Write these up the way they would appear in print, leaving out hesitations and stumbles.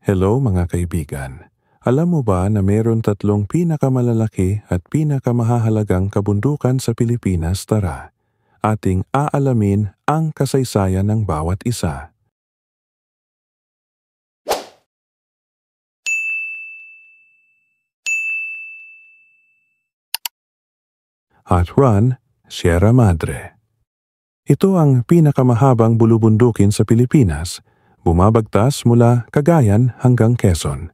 Hello mga kaibigan. Alam mo ba na mayroon tatlong pinakamalalaki at pinakamahahalagang kabundukan sa Pilipinas? Tara, ating aalamin ang kasaysayan ng bawat isa. Hot Run, Sierra Madre. Ito ang pinakamahabang bulubundukin sa Pilipinas, bumabagtas mula Cagayan hanggang Quezon.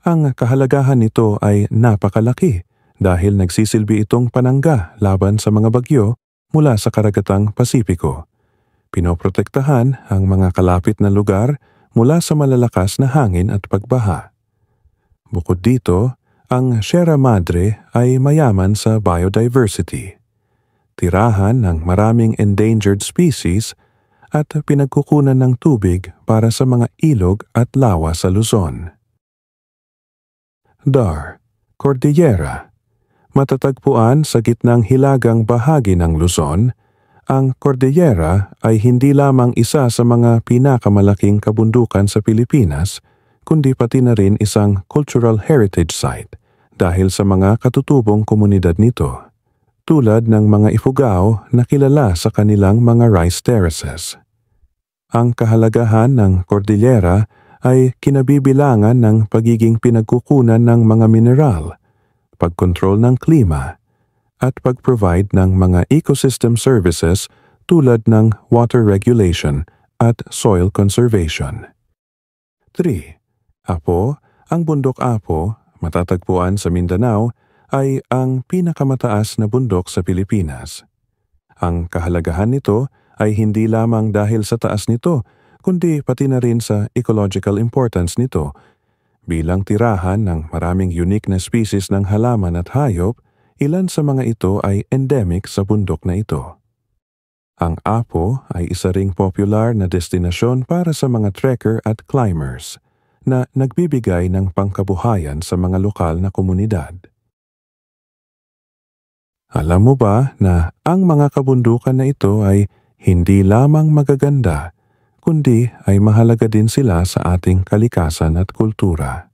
Ang kahalagahan nito ay napakalaki dahil nagsisilbi itong panangga laban sa mga bagyo mula sa karagatang Pasipiko. Pinoprotektahan ang mga kalapit na lugar mula sa malalakas na hangin at pagbaha. Bukod dito, ang Sierra Madre ay mayaman sa biodiversity. Tirahan ng maraming endangered species at pinagkukunan ng tubig para sa mga ilog at lawa sa Luzon. Dar, Cordillera. Matatagpuan sa gitnang hilagang bahagi ng Luzon, ang Cordillera ay hindi lamang isa sa mga pinakamalaking kabundukan sa Pilipinas, kundi pati na rin isang cultural heritage site dahil sa mga katutubong komunidad nito, tulad ng mga Ifugao na kilala sa kanilang mga rice terraces. Ang kahalagahan ng Cordillera ay kinabibilangan ng pagiging pinagkukunan ng mga mineral, pagkontrol ng klima, at pag-provide ng mga ecosystem services tulad ng water regulation at soil conservation. 3. Apo, ang bundok Apo, matatagpuan sa Mindanao, ay ang pinakamataas na bundok sa Pilipinas. Ang kahalagahan nito ay hindi lamang dahil sa taas nito, kundi pati na rin sa ecological importance nito. Bilang tirahan ng maraming unique na species ng halaman at hayop, ilan sa mga ito ay endemic sa bundok na ito. Ang Apo ay isa ring popular na destinasyon para sa mga trekker at climbers na nagbibigay ng pangkabuhayan sa mga lokal na komunidad. Alam mo ba na ang mga kabundukan na ito ay hindi lamang magaganda, kundi ay mahalaga din sila sa ating kalikasan at kultura.